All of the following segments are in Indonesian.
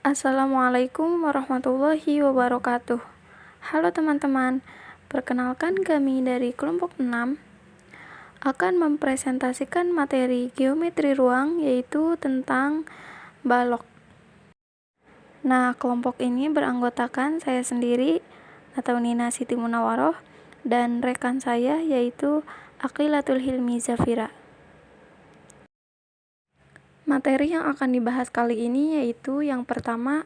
Assalamualaikum warahmatullahi wabarakatuh. Halo teman-teman, perkenalkan kami dari kelompok 6 akan mempresentasikan materi geometri ruang yaitu tentang balok. Nah, kelompok ini beranggotakan saya sendiri atau Nina Siti Munawaroh dan rekan saya yaitu Aqilatul Hilmi Zafira. Materi yang akan dibahas kali ini yaitu yang pertama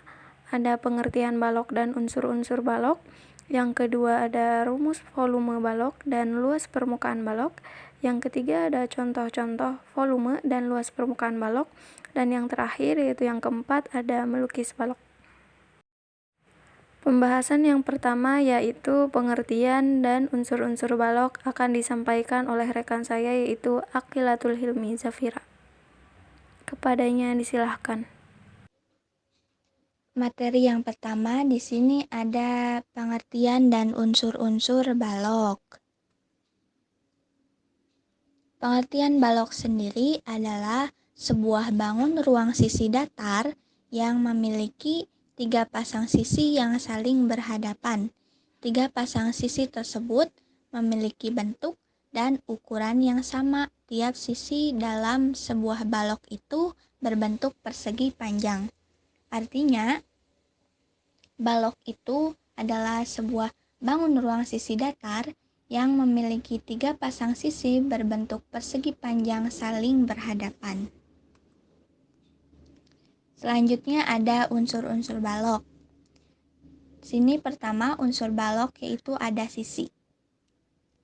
ada pengertian balok dan unsur-unsur balok, yang kedua ada rumus volume balok dan luas permukaan balok, yang ketiga ada contoh-contoh volume dan luas permukaan balok, dan yang terakhir yaitu yang keempat ada melukis balok. Pembahasan yang pertama yaitu pengertian dan unsur-unsur balok akan disampaikan oleh rekan saya yaitu Aqilatul Hilmi Zafira. Kepadanya disilahkan. Materi yang pertama di sini ada pengertian dan unsur-unsur balok. Pengertian balok sendiri adalah sebuah bangun ruang sisi datar yang memiliki 3 pasang sisi yang saling berhadapan. 3 pasang sisi tersebut memiliki bentuk dan ukuran yang sama. Tiap sisi dalam sebuah balok itu berbentuk persegi panjang. Artinya, balok itu adalah sebuah bangun ruang sisi datar yang memiliki 3 pasang sisi berbentuk persegi panjang saling berhadapan. Selanjutnya ada unsur-unsur balok. Sini pertama unsur balok yaitu ada sisi.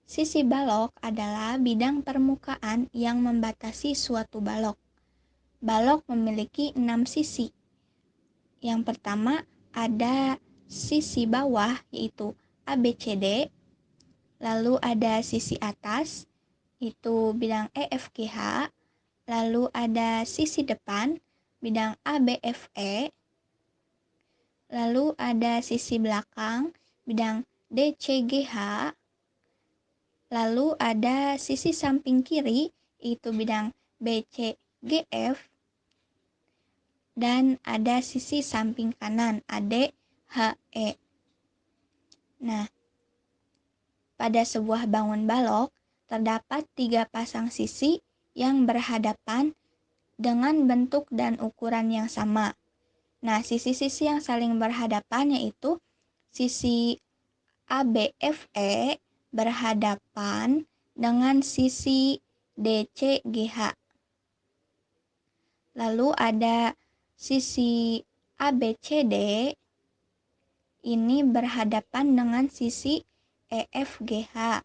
Sisi balok adalah bidang permukaan yang membatasi suatu balok. Balok memiliki 6 sisi. Yang pertama ada sisi bawah yaitu ABCD, lalu ada sisi atas itu bidang EFGH, lalu ada sisi depan bidang ABFE, lalu ada sisi belakang bidang DCGH, lalu ada sisi samping kiri itu bidang BCGF, dan ada sisi samping kanan ADHE. Nah, pada sebuah bangun balok terdapat 3 pasang sisi yang berhadapan dengan bentuk dan ukuran yang sama. Nah, sisi-sisi yang saling berhadapan yaitu sisi ABFE berhadapan dengan sisi DCGH. Lalu ada sisi ABCD ini berhadapan dengan sisi EFGH.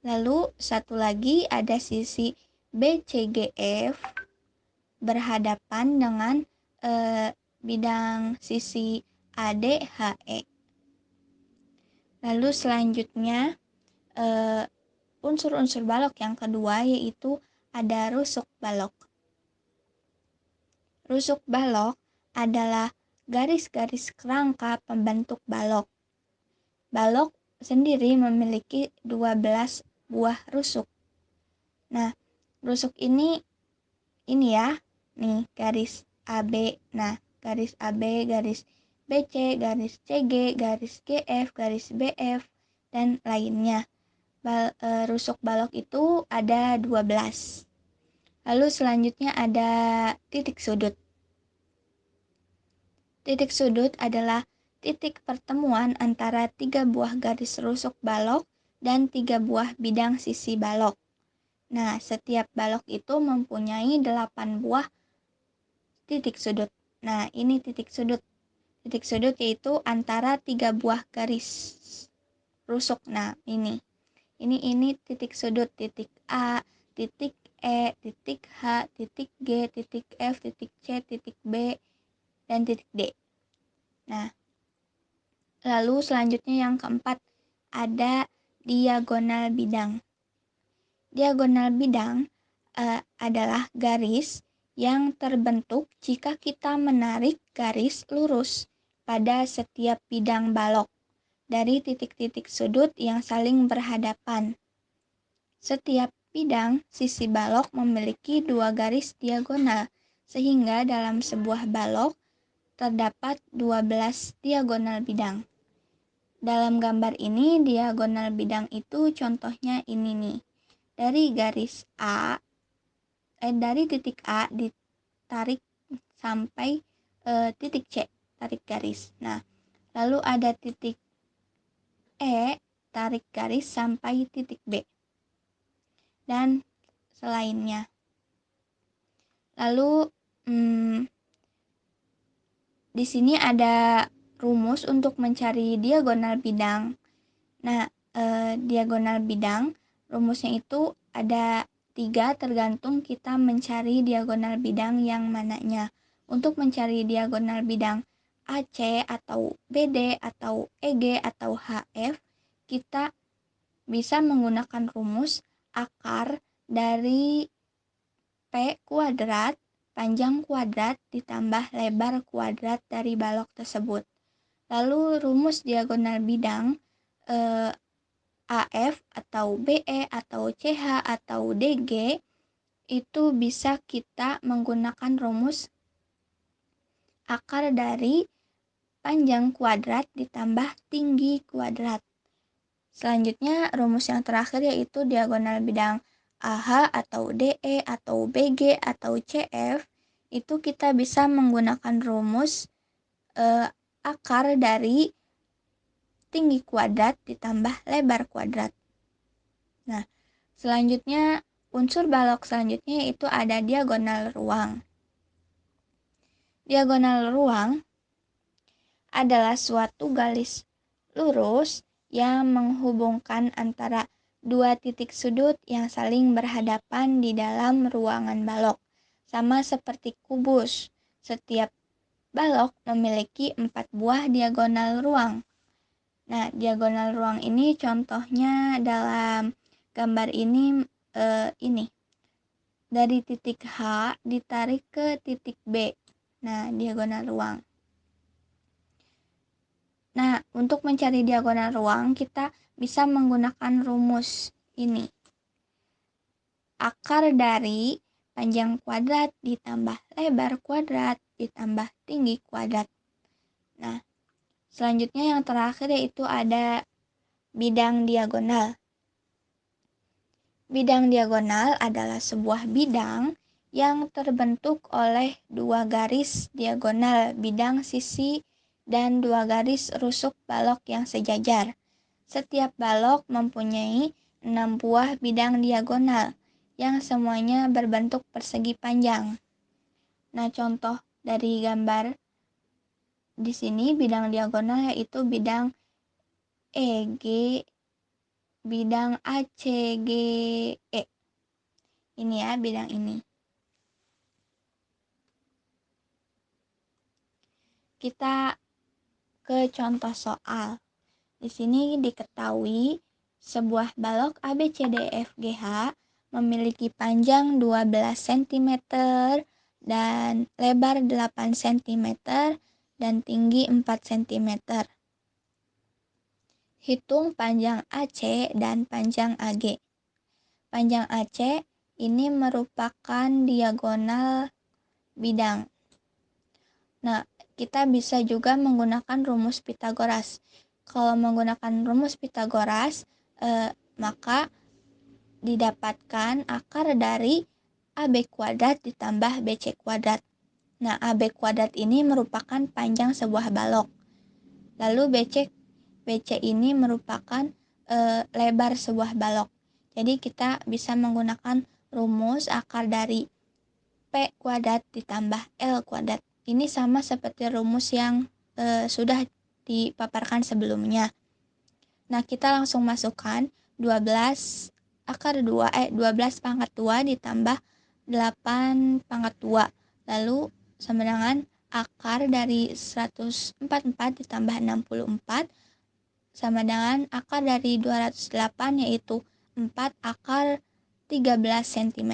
Lalu satu lagi ada sisi BCGF berhadapan dengan bidang sisi ADHE. Lalu selanjutnya unsur-unsur balok yang kedua yaitu ada rusuk balok. Rusuk balok adalah garis-garis kerangka pembentuk balok. Balok sendiri memiliki 12 buah rusuk. Nah, rusuk ini ya, nih garis AB. Nah, garis AB, garis BC, garis CG, garis GF, garis BF, dan lainnya. Rusuk balok itu ada 12. Lalu selanjutnya ada titik sudut. Titik sudut adalah titik pertemuan antara 3 buah garis rusuk balok dan 3 buah bidang sisi balok. Nah, setiap balok itu mempunyai 8 buah titik sudut. Nah, ini titik sudut. Titik sudut yaitu antara 3 buah garis rusuk. Nah, ini titik sudut, titik A, titik E, titik H, titik G, titik F, titik C, titik B, dan titik D. Nah, lalu selanjutnya yang keempat ada diagonal bidang. Diagonal bidang adalah garis yang terbentuk jika kita menarik garis lurus pada setiap bidang balok dari titik-titik sudut yang saling berhadapan. Setiap bidang sisi balok memiliki 2 garis diagonal, sehingga dalam sebuah balok terdapat 12 diagonal bidang. Dalam gambar ini, diagonal bidang itu contohnya ini nih. Dari titik A ditarik sampai titik C, tarik garis. Nah, lalu ada titik E, tarik garis sampai titik B. Dan selainnya. Lalu di sini ada rumus untuk mencari diagonal bidang. Nah, diagonal bidang rumusnya itu ada 3 tergantung kita mencari diagonal bidang yang mananya. Untuk mencari diagonal bidang AC atau BD atau EG atau HF, kita bisa menggunakan rumus akar dari P kuadrat panjang kuadrat ditambah lebar kuadrat dari balok tersebut. Lalu rumus diagonal bidang AF atau BE atau CH atau DG itu bisa kita menggunakan rumus akar dari panjang kuadrat ditambah tinggi kuadrat. Selanjutnya rumus yang terakhir yaitu diagonal bidang AH atau DE atau BG atau CF itu kita bisa menggunakan rumus akar dari tinggi kuadrat ditambah lebar kuadrat. Nah, selanjutnya unsur balok selanjutnya yaitu ada diagonal ruang. Diagonal ruang adalah suatu garis lurus yang menghubungkan antara dua titik sudut yang saling berhadapan di dalam ruangan balok. Sama seperti kubus, setiap balok memiliki 4 buah diagonal ruang. Nah, diagonal ruang ini contohnya dalam gambar ini ini. Dari titik H ditarik ke titik B. Nah, diagonal ruang. Nah, untuk mencari diagonal ruang, kita bisa menggunakan rumus ini. Akar dari panjang kuadrat ditambah lebar kuadrat ditambah tinggi kuadrat. Nah, selanjutnya yang terakhir yaitu ada bidang diagonal. Bidang diagonal adalah sebuah bidang yang terbentuk oleh 2 garis diagonal bidang sisi dan 2 garis rusuk balok yang sejajar. Setiap balok mempunyai 6 buah bidang diagonal yang semuanya berbentuk persegi panjang. Nah, contoh dari gambar di sini bidang diagonal yaitu bidang EG, bidang ACGE. Ini ya bidang ini. Kita ke contoh soal. Di sini diketahui sebuah balok ABCDEFGH memiliki panjang 12 cm dan lebar 8 cm dan tinggi 4 cm. Hitung panjang AC dan panjang AG. Panjang AC ini merupakan diagonal bidang. Nah, kita bisa juga menggunakan rumus Pitagoras. Kalau menggunakan rumus Pitagoras, maka didapatkan akar dari AB kuadrat ditambah BC kuadrat. Nah, AB kuadrat ini merupakan panjang sebuah balok. Lalu BC ini merupakan lebar sebuah balok. Jadi kita bisa menggunakan rumus akar dari P kuadrat ditambah L kuadrat. Ini sama seperti rumus yang sudah dipaparkan sebelumnya. Nah, kita langsung masukkan 12 pangkat 2 ditambah 8 pangkat 2. Lalu sama dengan akar dari 144 ditambah 64 sama dengan akar dari 208 yaitu 4 akar 13 cm.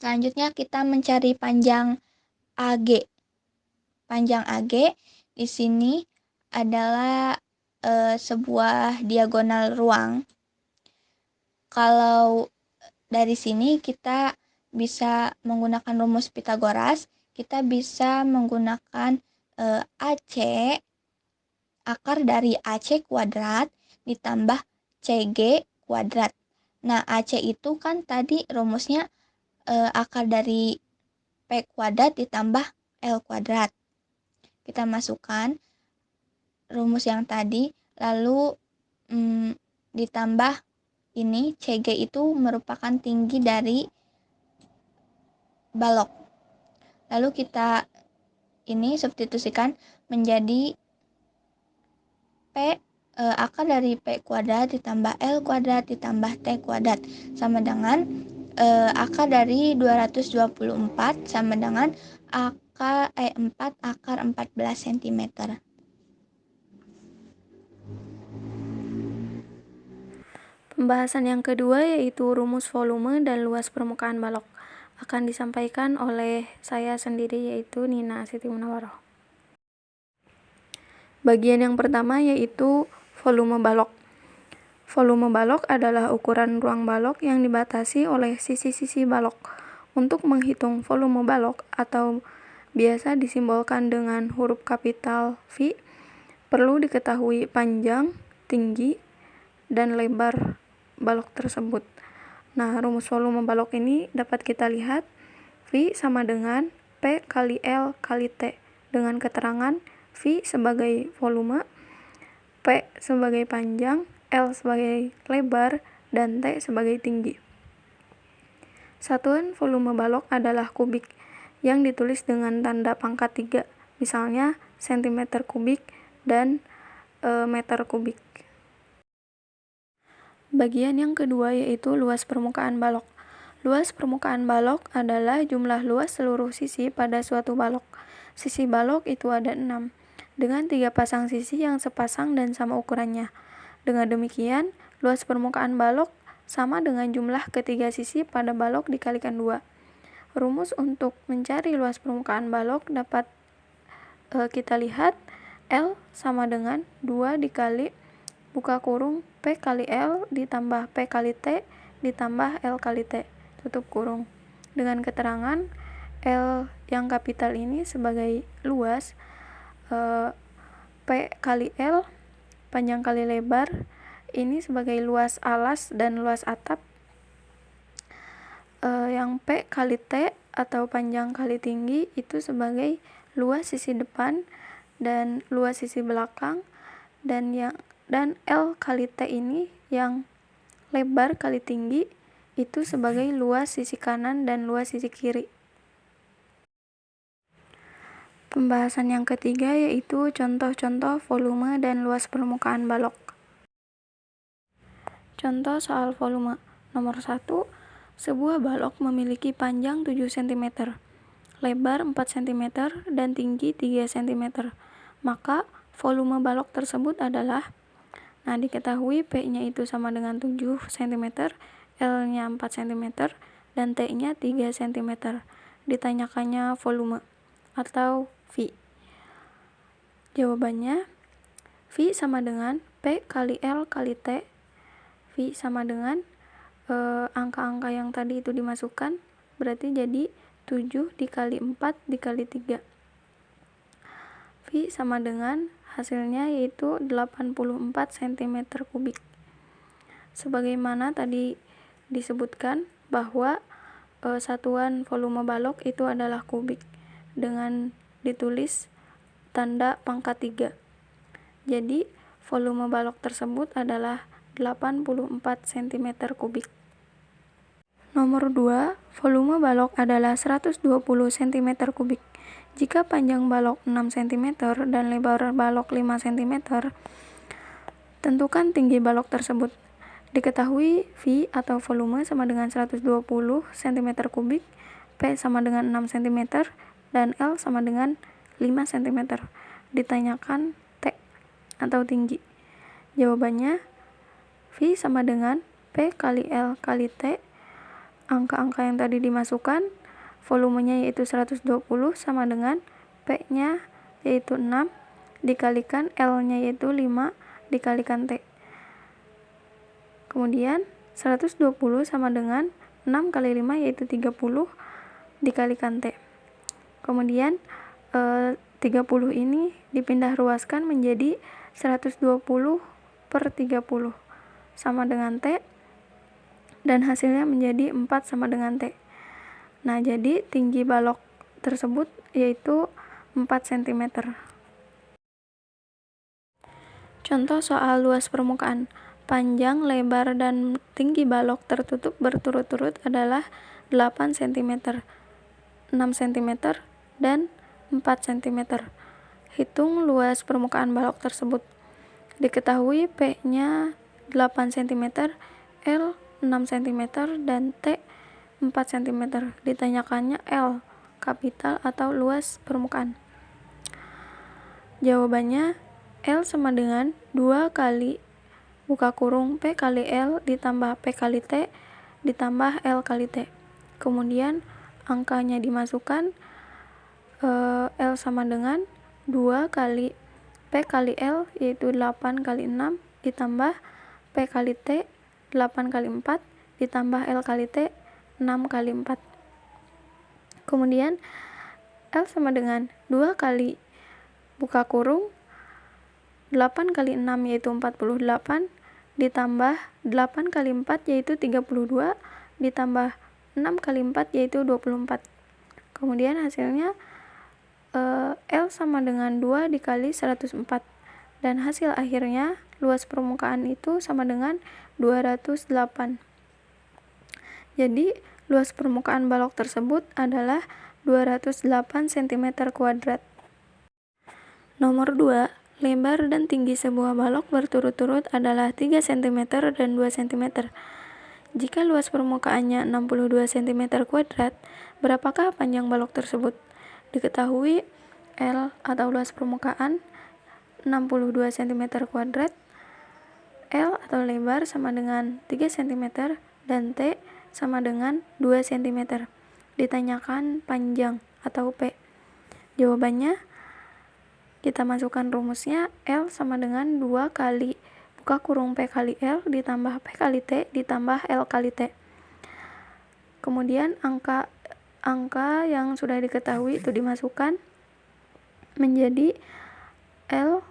Selanjutnya kita mencari panjang AG. Panjang AG di sini adalah sebuah diagonal ruang. Kalau dari sini kita bisa menggunakan rumus Pitagoras, kita bisa menggunakan AC, akar dari AC kuadrat ditambah CG kuadrat. Nah, AC itu kan tadi rumusnya akar dari P kuadrat ditambah L kuadrat. Kita masukkan rumus yang tadi, lalu ditambah ini, CG itu merupakan tinggi dari balok. Lalu kita ini substitusikan menjadi P, akar dari P kuadrat ditambah L kuadrat ditambah T kuadrat sama dengan akar dari 224 sama dengan akar 4 akar 14 cm. Pembahasan yang kedua yaitu rumus volume dan luas permukaan balok akan disampaikan oleh saya sendiri, yaitu Nina Siti Munawaroh. Bagian yang pertama yaitu volume balok. Volume balok adalah ukuran ruang balok yang dibatasi oleh sisi-sisi balok. Untuk menghitung volume balok atau biasa disimbolkan dengan huruf kapital V, perlu diketahui panjang, tinggi, dan lebar balok tersebut. Nah, rumus volume balok ini dapat kita lihat V sama dengan P kali L kali T dengan keterangan V sebagai volume, P sebagai panjang, L sebagai lebar, dan T sebagai tinggi. Satuan volume balok adalah kubik yang ditulis dengan tanda pangkat 3, misalnya cm kubik dan meter kubik. Bagian yang kedua yaitu luas permukaan balok. Luas permukaan balok adalah jumlah luas seluruh sisi pada suatu balok. Sisi balok itu ada 6, dengan 3 pasang sisi yang sepasang dan sama ukurannya. Dengan demikian, luas permukaan balok sama dengan jumlah ketiga sisi pada balok dikalikan 2. Rumus untuk mencari luas permukaan balok dapat kita lihat L sama dengan 2 dikali buka kurung P kali L ditambah P kali T ditambah L kali T tutup kurung, dengan keterangan L yang kapital ini sebagai luas, P kali L panjang kali lebar ini sebagai luas alas dan luas atap, yang P kali T atau panjang kali tinggi itu sebagai luas sisi depan dan luas sisi belakang, dan L kali T ini yang lebar kali tinggi itu sebagai luas sisi kanan dan luas sisi kiri. Pembahasan yang ketiga yaitu contoh-contoh volume dan luas permukaan balok. Contoh soal volume. Nomor 1, sebuah balok memiliki panjang 7 cm, lebar 4 cm, dan tinggi 3 cm. Maka volume balok tersebut adalah, nah diketahui P-nya itu sama dengan 7 cm, L-nya 4 cm, dan T-nya 3 cm. Ditanyakannya volume atau V. Jawabannya, V sama dengan P kali L kali T. V sama dengan angka-angka yang tadi itu dimasukkan, berarti jadi 7 dikali 4 dikali 3. V sama dengan hasilnya yaitu 84 cm kubik. Sebagaimana tadi disebutkan bahwa satuan volume balok itu adalah kubik dengan ditulis tanda pangkat 3. Jadi volume balok tersebut adalah 84 cm kubik. Nomor 2, volume balok adalah 120 cm kubik. Jika panjang balok 6 cm dan lebar balok 5 cm, tentukan tinggi balok tersebut. Diketahui V atau volume sama dengan 120 cm kubik, P sama dengan 6 cm, dan L sama dengan 5 cm. Ditanyakan T atau tinggi. Jawabannya V sama dengan P kali L kali T. Angka-angka yang tadi dimasukkan, volumenya yaitu 120 sama dengan P-nya yaitu 6 dikalikan L-nya yaitu 5 dikalikan T. Kemudian 120 sama dengan 6 kali 5 yaitu 30 dikalikan T. Kemudian 30 ini dipindah ruaskan menjadi 120 per 30 sama dengan T, dan hasilnya menjadi 4 sama dengan T. Nah, jadi tinggi balok tersebut yaitu 4 cm. Contoh soal luas permukaan. Panjang, lebar, dan tinggi balok tertutup berturut-turut adalah 8 cm, 6 cm, dan 4 cm. Hitung luas permukaan balok tersebut. Diketahui P-nya 8 cm, L 6 cm, dan T 4 cm. Ditanyakannya L, kapital atau luas permukaan. Jawabannya L sama dengan 2 kali buka kurung P kali L ditambah P kali T ditambah L kali T. Kemudian angkanya dimasukkan, L sama dengan 2 kali P kali L yaitu 8 kali 6 ditambah P kali T 8 kali 4 ditambah L kali T 6 kali 4. Kemudian L sama dengan 2 kali buka kurung 8 kali 6 yaitu 48 ditambah 8 kali 4 yaitu 32 ditambah 6 kali 4 yaitu 24. Kemudian hasilnya L sama dengan 2 dikali 104, dan hasil akhirnya luas permukaan itu sama dengan 208. Jadi luas permukaan balok tersebut adalah 208 cm². Nomor 2, lebar dan tinggi sebuah balok berturut-turut adalah 3 cm dan 2 cm. Jika luas permukaannya 62 cm², berapakah panjang balok tersebut? Diketahui L atau luas permukaan 62 cm², L atau lebar sama dengan 3 cm, dan T sama dengan 2 cm. Ditanyakan panjang atau P. Jawabannya kita masukkan rumusnya, L sama dengan 2 kali buka kurung P kali L ditambah P kali T ditambah L kali T. Kemudian angka yang sudah diketahui itu dimasukkan menjadi L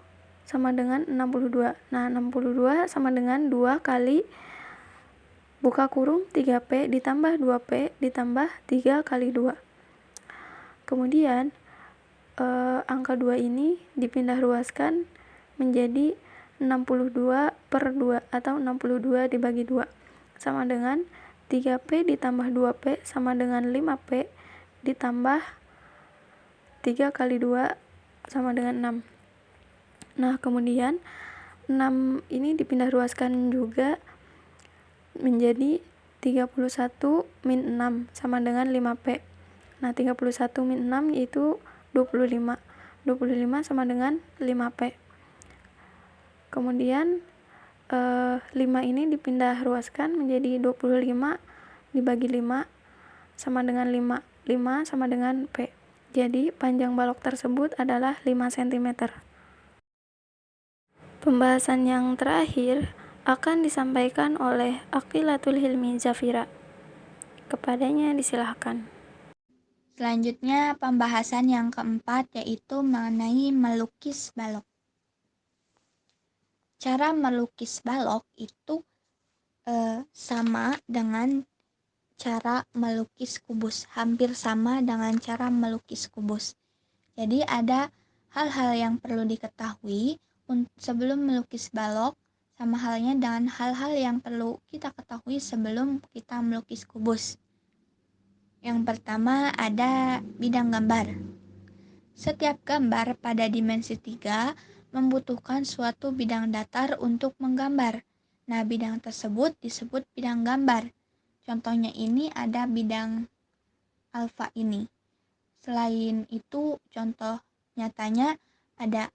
sama dengan 62. Nah, 62 sama dengan 2 kali buka kurung 3P ditambah 2P ditambah 3 kali 2. Kemudian angka 2 ini dipindah ruaskan menjadi 62 per 2 atau 62 dibagi 2 sama dengan 3P ditambah 2P sama dengan 5P ditambah 3 kali 2 sama dengan 6. Nah, kemudian 6 ini dipindah ruaskan juga menjadi 31 min 6 sama dengan 5P. Nah, 31 min 6 yaitu 25. 25 sama dengan 5P. Kemudian 5 ini dipindah ruaskan menjadi 25 dibagi 5 sama dengan 5. 5 sama dengan P. Jadi panjang balok tersebut adalah 5 cm. Pembahasan yang terakhir akan disampaikan oleh Aqilatul Hilmi Zafira. Kepadanya disilahkan. Selanjutnya pembahasan yang keempat yaitu mengenai melukis balok. Cara melukis balok itu sama dengan cara melukis kubus, hampir sama dengan cara melukis kubus. Jadi ada hal-hal yang perlu diketahui sebelum melukis balok, sama halnya dengan hal-hal yang perlu kita ketahui sebelum kita melukis kubus. Yang pertama ada bidang gambar. Setiap gambar pada dimensi 3 membutuhkan suatu bidang datar untuk menggambar. Nah, bidang tersebut disebut bidang gambar. Contohnya ini ada bidang alfa ini. Selain itu, contoh nyatanya ada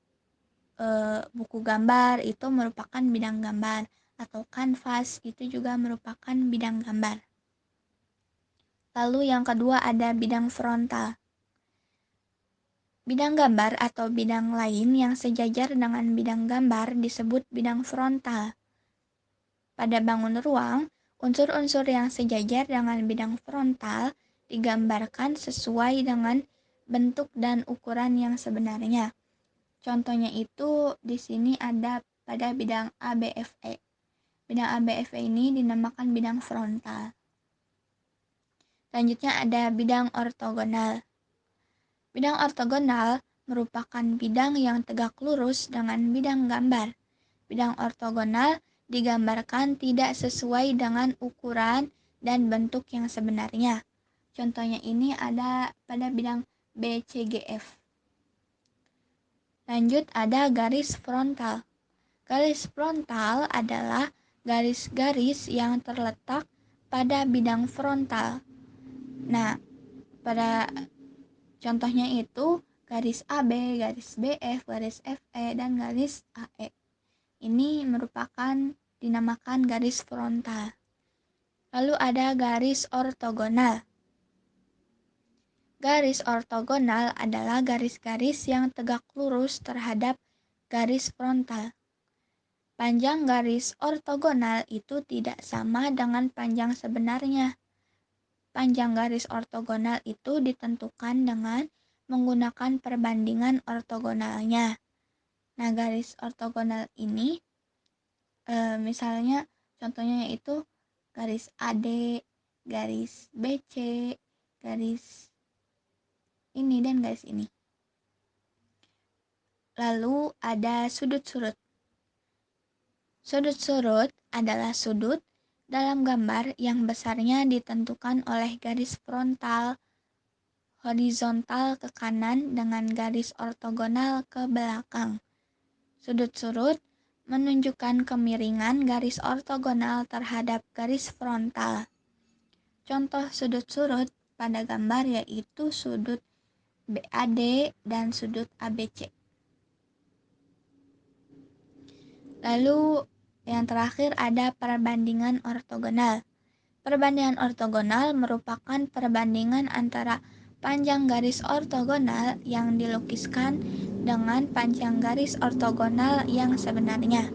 buku gambar, itu merupakan bidang gambar, atau kanvas itu juga merupakan bidang gambar. Lalu yang kedua ada bidang frontal. Bidang gambar atau bidang lain yang sejajar dengan bidang gambar disebut bidang frontal. Pada bangun ruang, unsur-unsur yang sejajar dengan bidang frontal digambarkan sesuai dengan bentuk dan ukuran yang sebenarnya. Contohnya itu di sini ada pada bidang ABFE. Bidang ABFE ini dinamakan bidang frontal. Selanjutnya ada bidang ortogonal. Bidang ortogonal merupakan bidang yang tegak lurus dengan bidang gambar. Bidang ortogonal digambarkan tidak sesuai dengan ukuran dan bentuk yang sebenarnya. Contohnya ini ada pada bidang BCGF. Lanjut ada garis frontal. Garis frontal adalah garis-garis yang terletak pada bidang frontal. Nah, pada contohnya itu garis AB, garis BF, garis FE, dan garis AE. Ini dinamakan garis frontal. Lalu ada garis ortogonal. Garis ortogonal adalah garis-garis yang tegak lurus terhadap garis frontal. Panjang garis ortogonal itu tidak sama dengan panjang sebenarnya. Panjang garis ortogonal itu ditentukan dengan menggunakan perbandingan ortogonalnya. Nah, garis ortogonal ini misalnya contohnya yaitu garis AD, garis BC, garis ini dan garis ini. Lalu ada sudut-sudut. Sudut-sudut adalah sudut dalam gambar yang besarnya ditentukan oleh garis frontal horizontal ke kanan dengan garis ortogonal ke belakang. Sudut-sudut menunjukkan kemiringan garis ortogonal terhadap garis frontal. Contoh sudut-sudut pada gambar yaitu sudut BAD dan sudut ABC. Lalu yang terakhir ada perbandingan ortogonal. Perbandingan ortogonal merupakan perbandingan antara panjang garis ortogonal yang dilukiskan dengan panjang garis ortogonal yang sebenarnya.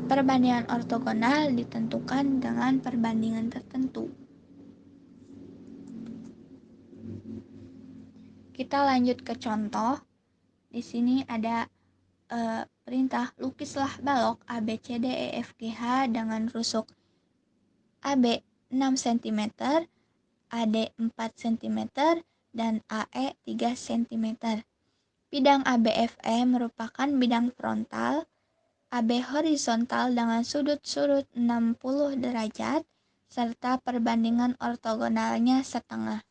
Perbandingan ortogonal ditentukan dengan perbandingan tertentu. Kita lanjut ke contoh. Di sini ada perintah lukislah balok ABCDEFGH dengan rusuk AB 6 cm, AD 4 cm, dan AE 3 cm. Bidang ABFE merupakan bidang frontal, AB horizontal dengan sudut-sudut 60 derajat, serta perbandingan ortogonalnya setengah.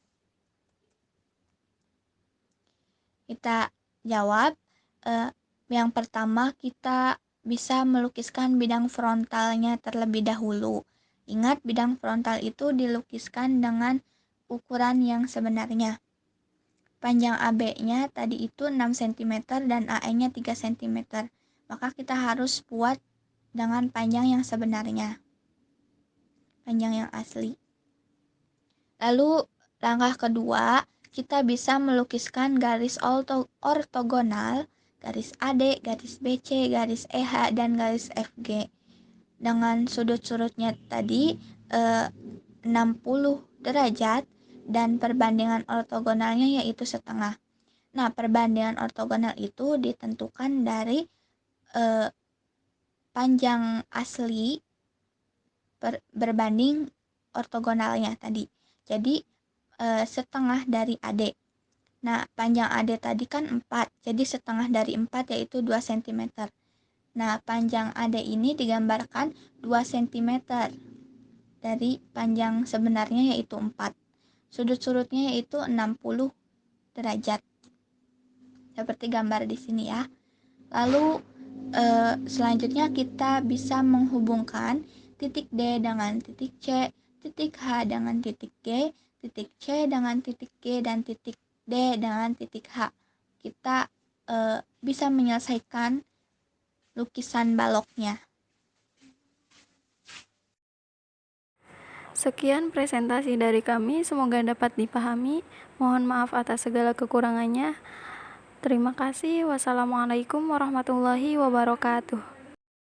Kita jawab, yang pertama kita bisa melukiskan bidang frontalnya terlebih dahulu. Ingat, bidang frontal itu dilukiskan dengan ukuran yang sebenarnya. Panjang AB-nya tadi itu 6 cm dan AE-nya 3 cm. Maka kita harus buat dengan panjang yang sebenarnya. Panjang yang asli. Lalu langkah kedua, kita bisa melukiskan garis ortogonal, garis AD, garis BC, garis EH, dan garis FG. Dengan sudut-sudutnya tadi 60 derajat dan perbandingan ortogonalnya yaitu setengah. Nah, perbandingan ortogonal itu ditentukan dari panjang asli berbanding ortogonalnya tadi. Jadi setengah dari AD. Nah, panjang AD tadi kan 4, jadi setengah dari 4 yaitu 2 cm. Nah, panjang AD ini digambarkan 2 cm dari panjang sebenarnya yaitu 4. Sudut-sudutnya yaitu 60 derajat. Seperti gambar di sini ya. Lalu selanjutnya kita bisa menghubungkan titik D dengan titik C, titik H dengan titik G, titik C dengan titik G, dan titik D dengan titik H. Kita bisa menyelesaikan lukisan baloknya. Sekian presentasi dari kami, semoga dapat dipahami. Mohon maaf atas segala kekurangannya. Terima kasih. Wassalamualaikum warahmatullahi wabarakatuh.